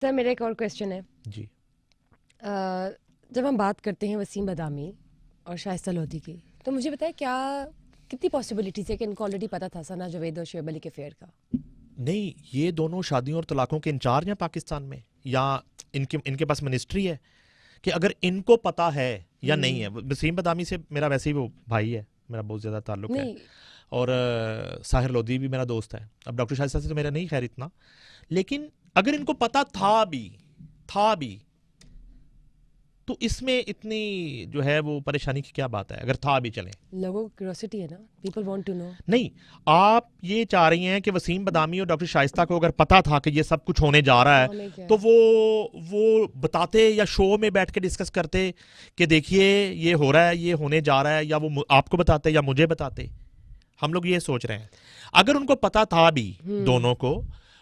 Sir मेरा एक और क्वेश्चन है। जी। जब हम बात करते हैं वसीम बदामी और शाइस्ता लोधी की, तो मुझे बताएं क्या कितनी पॉसिबिलिटीज है कि इनको ऑलरेडी पता था सना जावेद और शोएब अली के फेयर का? नहीं, ये दोनों शादियों और तलाकों के इंचार्ज हैं पाकिस्तान में, या इनके इनके पास मिनिस्ट्री है कि अगर इनको पता है या नहीं है। हम्म। वसीम बदामी से मेरा वैसे ही वो भाई है, मेरा बहुत ज़्यादा ताल्लुक है। नहीं। और साहिर लोधी भी मेरा दोस्त है। अब डॉक्टर शाहिद से तो मेरा नहीं खैर इतना, लेकिन अगर इनको पता था भी तो इसमें इतनी जो है वो परेशानी की क्या बात है, अगर था भी चले। लोगों को क्यूरियोसिटी है ना, पीपल वांट टू नो। नहीं, आप ये चाह रही हैं कि वसीम बदामी और डॉक्टर शाइस्ता को अगर पता था कि ये सब कुछ होने जा रहा तो है, हमें क्या तो है? वो बताते या शो में बैठ के डिस्कस करते कि देखिए ये हो रहा है, ये होने जा रहा है, या वो आपको बताते या मुझे बताते। हम लोग ये सोच रहे हैं, अगर उनको पता था भी हम्म। दोनों को,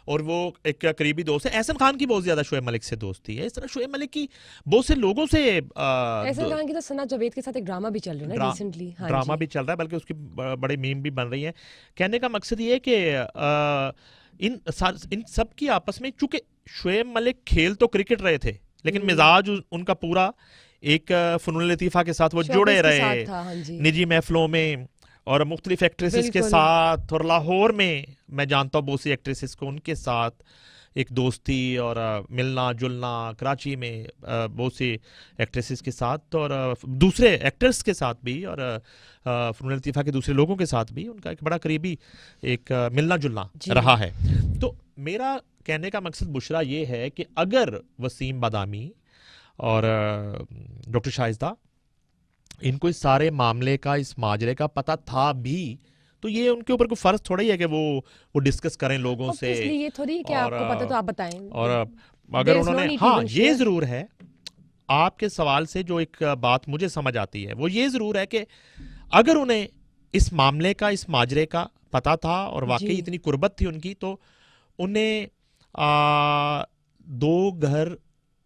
और वो एक करीबी दोस्त है। एहसन खान की बहुत ज्यादा शोएब मलिक से दोस्ती है, इस तरह शोएब मलिक की बहुत से लोगों से एहसन खान की तो सना जावेद के साथ एक ड्रामा भी चल रहा है ना ड्रा, रिसेंटली। हाँ ड्रामा जी। भी चल रहा है, बल्कि उसकी बड़े मीम भी बन रही हैं। कहने का मकसद ये है कि इन सब की आपस में, चूंकि शोएब मलिक खेल तो क्रिकेट रहे थे, लेकिन हम्म। मिजाज उनका पूरा एक फनून लतीफ़ा के साथ वो जुड़े शोबिस के रहे, साथ था, हाँ जी। निजी महफिलों में और मुख्तलिफ एक्ट्रेसेस के बिल्कुल। साथ। और लाहौर में मैं जानता हूँ बहुत सी एक्ट्रेसेस को, उनके साथ एक दोस्ती और मिलना जुलना। कराची में बहुत सी एक्ट्रेसेस के साथ और दूसरे एक्टर्स के साथ भी, और फनून लतीफ़ा के दूसरे लोगों के साथ भी उनका एक बड़ा करीबी एक मिलना जुलना जी। रहा है। तो मेरा कहने का मकसद बुशरा ये है कि अगर वसीम बादामी और डॉक्टर शाइस्ता, इनको इस सारे मामले का, इस माजरे का पता था भी, तो ये उनके ऊपर कोई फर्ज थोड़ा ही है कि वो डिस्कस करें लोगों से। ऑब्वियसली ये थोड़ी कि और आपको पता तो आप बताएं। और अगर देयर इज नो उन्होंने, नीड टू हाँ इवन ये शेयर। ज़रूर है, आपके सवाल से जो एक बात मुझे समझ आती है वो ये ज़रूर है कि अगर उन्हें इस मामले का, इस माजरे का पता था और जी। वाकई इतनी कुर्बत थी उनकी, तो उन्हें आ, दो घर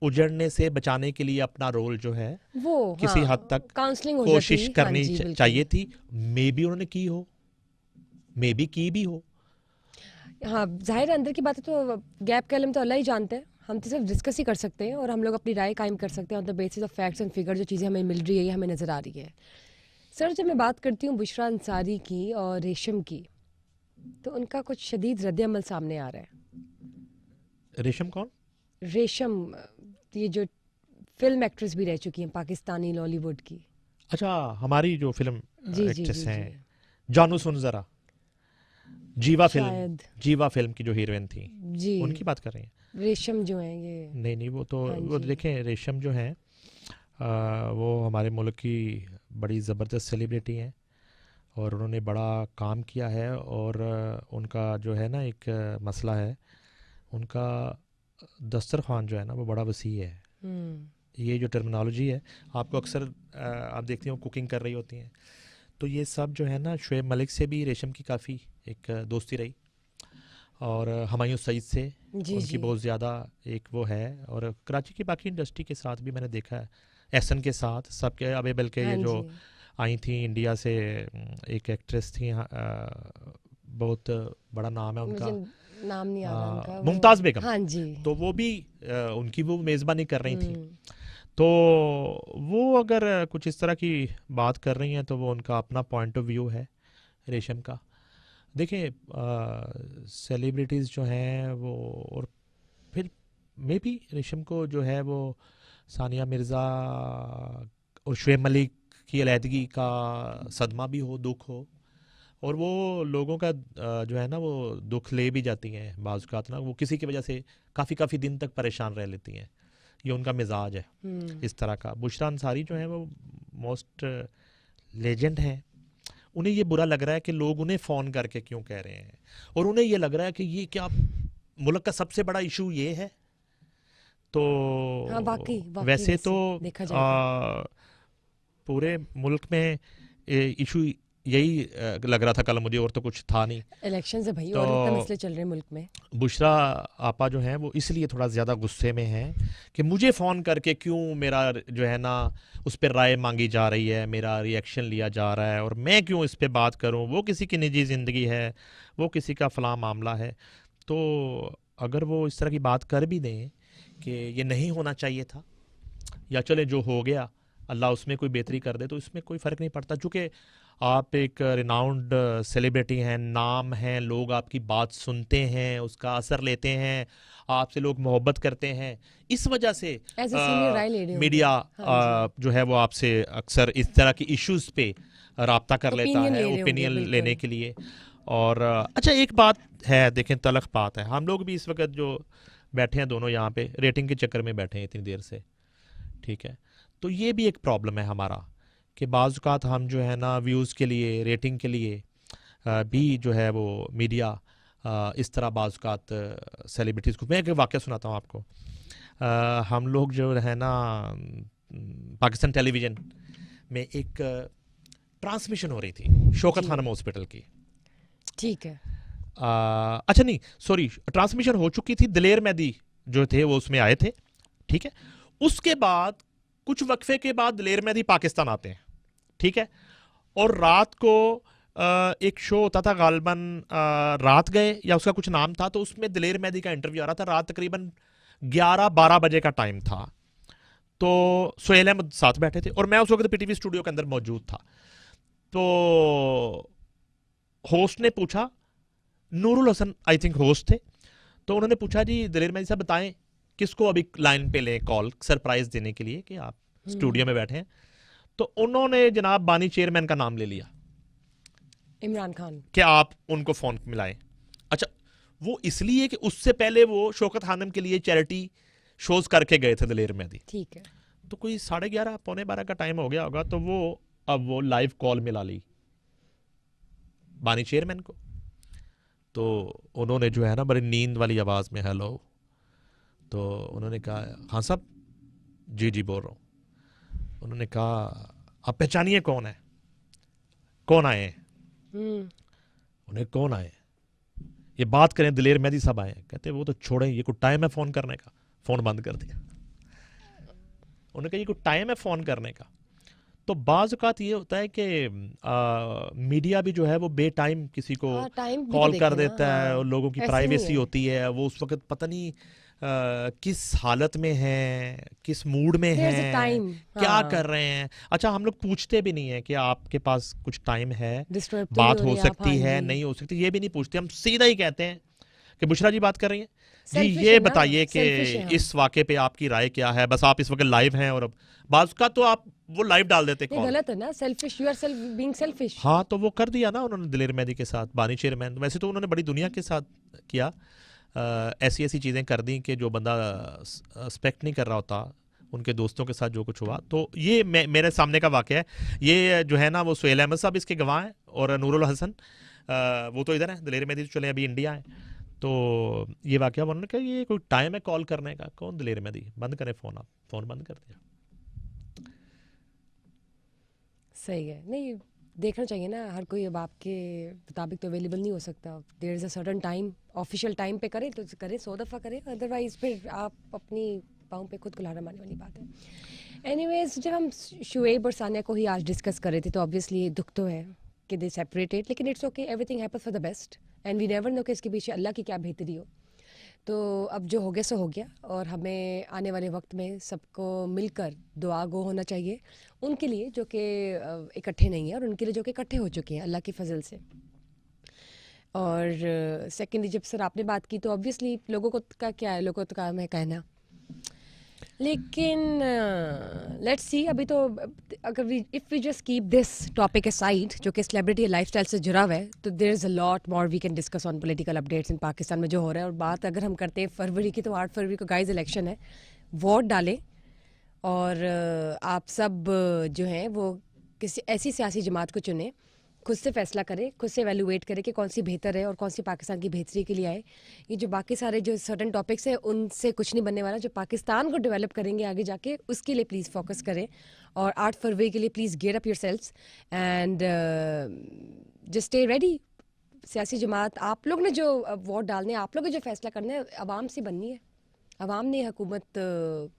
उजड़ने से बचाने के लिए अपना रोल जो है वो किसी हद तक हाँ, काउंसलिंग हो जाती। कोशिश हाँ करनी जी बिल्कुल। चाहिए थी। मे बी उन्होंने की हो, मे बी की भी हो। हाँ जाहिर है, अंदर की बातें तो गैप के अलम तो अल्लाह ही जानते हैं। हम तो सिर्फ डिस्कस ही कर सकते हैं और हम लोग अपनी राय कायम कर सकते हैं on the basis of facts and figure. जो चीज़ें हमें मिल रही है ये हमें नज़र आ रही है। सर जब मैं बात करती हूँ बुशरा अंसारी की और रेशम की, तो उनका कुछ शदीद रद्द अमल सामने आ रहा है। रेशम कौन? रेशम, ये जो फिल्म एक्ट्रेस भी रह चुकी हैं पाकिस्तानी लॉलीवुड की। अच्छा, हमारी जो फिल्म जी जी एक्ट्रेस जी जी। हैं, जानू सुन जरा, शायद। जीवा फिल्म की जो हीरोइन थी, जी। उनकी बात कर रही हैं? रेशम जो है ये। नहीं नहीं, वो तो हाँ वो जी। देखें, रेशम जो है वो हमारे मुल्क की बड़ी ज़बरदस्त सेलिब्रिटी हैं, और उन्होंने बड़ा काम किया है। और उनका जो है ना एक मसला है, उनका दस्तरखान जो है ना वो बड़ा वसी है। हम्म। ये जो टर्मिनोलॉजी है, आपको अक्सर आप देखती हो कुकिंग कर रही होती हैं, तो ये सब जो है ना, शोएब मलिक से भी रेशम की काफ़ी एक दोस्ती रही, और हुमायूं सईद से जी उनकी जी। बहुत ज़्यादा एक वो है। और कराची की बाकी इंडस्ट्री के साथ भी मैंने देखा है, एहसन के साथ सबके। अबे बल्कि हाँ ये जो जी। आई थी इंडिया से, एक एक्ट्रेस थी, बहुत बड़ा नाम है मुझे उनका, नाम नहीं आ रहा उनका वो। मुमताज़ बेगम। हाँ जी। तो वो भी उनकी वो मेज़बानी कर रही थी। हम्म। तो वो अगर कुछ इस तरह की बात कर रही हैं, तो वो उनका अपना पॉइंट ऑफ व्यू है रेशम का। देखिए, सेलिब्रिटीज़ जो हैं वो, और फिर मे बी रेशम को जो है वो सानिया मिर्ज़ा और शुएब मलिक की अलहदगी का सदमा भी हो, दुख हो, और वो लोगों का जो है ना वो दुख ले भी जाती हैं बाज़ औक़ात ना, वो किसी की वजह से काफ़ी काफ़ी दिन तक परेशान रह लेती हैं। ये उनका मिजाज है हम्म। इस तरह का। बुशरा अंसारी जो है वो मोस्ट लेजेंड हैं। उन्हें ये बुरा लग रहा है कि लोग उन्हें फ़ोन करके क्यों कह रहे हैं, और उन्हें ये लग रहा है कि ये क्या मुल्क का सबसे बड़ा इशू ये है। तो हाँ वाकई वाकई, वैसे तो वैसे देखा जाए तो आ, पूरे मुल्क में इशू यही लग रहा था कल मुझे, और तो कुछ था नहीं। इलेक्शन से भाई तो और इतना मसले चल रहे हैं मुल्क में। बुशरा आपा जो हैं वो इसलिए थोड़ा ज़्यादा गुस्से में हैं कि मुझे फ़ोन करके क्यों मेरा जो है ना उस पर राय मांगी जा रही है, मेरा रिएक्शन लिया जा रहा है, और मैं क्यों इस पर बात करूं, वो किसी की निजी ज़िंदगी है, वो किसी का फ़लाँ मामला है। तो अगर वो इस तरह की बात कर भी दें, कि ये नहीं होना चाहिए था, या चले जो हो गया अल्लाह उसमें कोई बेहतरी कर दे, तो इसमें कोई फ़र्क नहीं पड़ता, चूँकि आप एक रिनाउंड सेलिब्रिटी हैं, नाम हैं, लोग आपकी बात सुनते हैं, उसका असर लेते हैं, आपसे लोग मोहब्बत करते हैं, इस वजह से एज अ सीनियर राय ले रहे होंगे। मीडिया हाँ जी, जो है वो आपसे अक्सर इस तरह की इश्यूज़ पे राब्ता कर लेता ओपिनियन है, ले रहे होंगे, ओपिनियन लेने बिल्कुल। के लिए। और अच्छा, एक बात है, देखें, तलख बात है, हम लोग भी इस वक्त जो बैठे हैं दोनों यहाँ पे रेटिंग के चक्कर में बैठे हैं इतनी देर से, ठीक है, तो ये भी एक प्रॉब्लम है हमारा कि बाज़ औक़ात हम जो है ना व्यूज़ के लिए, रेटिंग के लिए भी जो है वो मीडिया इस तरह बाज़ औक़ात सेलिब्रिटीज़ को, मैं एक वाक़या सुनाता हूँ आपको। हम लोग जो है ना पाकिस्तान टेलीविज़न में एक ट्रांसमिशन हो रही थी शौकत जी, खानम हॉस्पिटल की। ठीक है। अच्छा नहीं, सॉरी, ट्रांसमिशन हो चुकी थी, दलेर मेहदी जो थे वो उसमें आए थे, ठीक है। उसके बाद कुछ वक्फे के बाद दलेर मेहदी पाकिस्तान आते हैं, ठीक है, और रात को एक शो होता था गालिबन रात गए या उसका कुछ नाम था, तो उसमें दलेर मेहदी का इंटरव्यू आ रहा था, रात तकरीबन 11-12 बजे का टाइम था। तो सुहेल अहमद साथ बैठे थे और मैं उस वक्त पीटीवी स्टूडियो के अंदर मौजूद था। तो होस्ट ने पूछा, Noorul Hasan I think host थे, तो उन्होंने पूछा जी दलेर मेहदी साहब बताएं किसको अभी लाइन पे लें कॉल सरप्राइज देने के लिए कि आप स्टूडियो में बैठे हैं। तो उन्होंने जनाब बानी चेयरमैन का नाम ले लिया इमरान खान। कि आप उनको फोन मिलाएं। अच्छा, वो इसलिए कि उससे पहले वो शौकत खानम के लिए चैरिटी शोज करके गए थे दलेर मेहदी। ठीक है। तो कोई 11:30 पौने 12 का टाइम हो गया होगा, तो वो अब वो लाइव कॉल मिला ली बानी चेयरमैन को। तो उन्होंने जो है ना बड़ी नींद वाली आवाज़ में हेलो, तो उन्होंने कहा हाँ साहब, जी जी बोल रहा हूँ। उन्होंने कहा आप पहचानिए कौन है, कौन आए हैं। उन्हें कौन आए, ये बात करें, दलेर मेहदी साहब आए हैं। कहते वो तो छोड़ें, ये कोई टाइम है फ़ोन करने का, फ़ोन बंद कर दिया। उन्होंने कहा ये कोई टाइम है फ़ोन करने का। तो बाज़ औक़ात ये होता है कि मीडिया भी जो है वो बे टाइम किसी को हाँ, टाइम भी तो कॉल कर देखे ना। देता है, और हाँ, लोगों की ऐसे नहीं प्राइवेसी है। होती है, वो उस वक्त पता नहीं किस हालत में हैं, किस मूड में देयर इज अ हैं, टाइम। क्या हाँ, कर रहे हैं। अच्छा, हम लोग पूछते भी नहीं है कि आपके पास कुछ टाइम है, डिस्टर्ब तो नहीं बात हो हो रहे आप? हाँ सकती है, जी, नहीं हो सकती, ये भी नहीं पूछते, हम सीधा ही कहते हैं कि बुशरा जी बात कर रही हैं जी, सेल्फिश ये है ना, बताइए कि सेल्फिश है हम। इस वाक़े पे आपकी राय क्या है। बस आप इस वक्त लाइव हैं, और अब बाज़ का तो आप वो लाइव डाल देते ये कॉल। गलत है ना, selfish, you are self being selfish. हाँ, तो वो कर दिया ना उन्होंने दलेर मेहदी के साथ, बानी चेयरमैन। वैसे तो उन्होंने बड़ी दुनिया के साथ किया, ऐसी ऐसी चीज़ें कर दी कि जो बंदा एक्सपेक्ट नहीं कर रहा होता, उनके दोस्तों के साथ जो कुछ हुआ। तो ये मेरे सामने का वाक़या है। ये जो है ना वो सुहेल अहमद साहब इसके गवाह हैं, और नूरुल हसन वो तो इधर है, दलेर मेहदी तो चले अभी इंडिया है। तो ये वाक़या उन्होंने कहा ये कोई टाइम है कॉल करने का, कौन दलेर मेहदी, बंद करें फ़ोन, आप फ़ोन बंद कर दिया। सही है। नहीं, देखना चाहिए ना, हर कोई अब आपके मुताबिक तो अवेलेबल नहीं हो सकता। There is a certain time, official time पे करे तो करे, 100 दफ़ा करे, अदरवाइज फिर आप अपनी पाँव पे खुद कुल्हाड़ा मारने वाली बात है। एनीवेज, जब हम शुएब और सानिया को ही आज डिस्कस कर रहे थे, तो ऑब्वियसली दुख तो है कि दे सेपरेटेड, लेकिन it's okay, everything happens for the best, and we never know कि इसके पीछे अल्लाह की क्या बेहतरी हो। तो अब जो हो गया सो हो गया, और हमें आने वाले वक्त में सबको मिलकर दुआ गो होना चाहिए उनके लिए जो कि इकट्ठे नहीं है, और उनके लिए जो कि इकट्ठे हो चुके हैं अल्लाह की फजल से। और सेकेंडली, जब सर आपने बात की, तो ऑब्वियसली लोगों को का क्या है, लोगों को तो काम है कहना, लेकिन लेट्स सी। अभी तो अगर if we just keep this topic aside जो कि सेलिब्रिटी लाइफस्टाइल से जुड़ा हुआ है, तो there is a lot more we can discuss on political updates in Pakistan में जो हो रहा है। और बात अगर हम करते हैं फरवरी की, तो 8 फरवरी को गाइस इलेक्शन है, वोट डालें, और आप सब जो हैं वो किसी ऐसी सियासी जमात को चुनें, खुद से फैसला करें, खुद से एवेलुएट करें कि कौन सी बेहतर है और कौन सी पाकिस्तान की बेहतरी के लिए आए। ये जो बाकी सारे जो सर्टन टॉपिक्स हैं, उनसे कुछ नहीं बनने वाला। जो पाकिस्तान को डेवलप करेंगे आगे जाके, उसके लिए प्लीज़ फोकस करें, और 8 फरवरी के लिए please gear up yourselves and just stay ready. सियासी जमात, आप लोग ने जो वोट डालने, आप लोग ने जो फैसला करना है, आवाम से बननी है। आवाम ने हुकूमत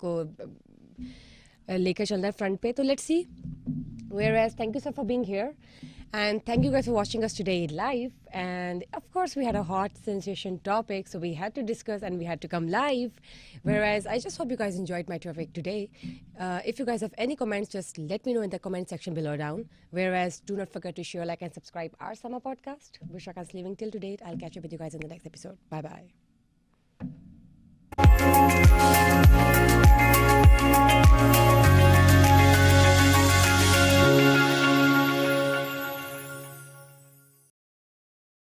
को लेकर चलना है फ्रंट पे। तो let's see. Whereas, thank you sir for being here, And thank you guys for watching us today live. And of course, we had a hot sensation topic, so we had to discuss and we had to come live. Whereas I just hope you guys enjoyed my topic today. If you guys have any comments, just let me know in the comment section below down. Whereas do not forget to share, like, and subscribe our summer podcast. Vishaka's leaving till to date. I'll catch up with you guys in the next episode. Bye bye.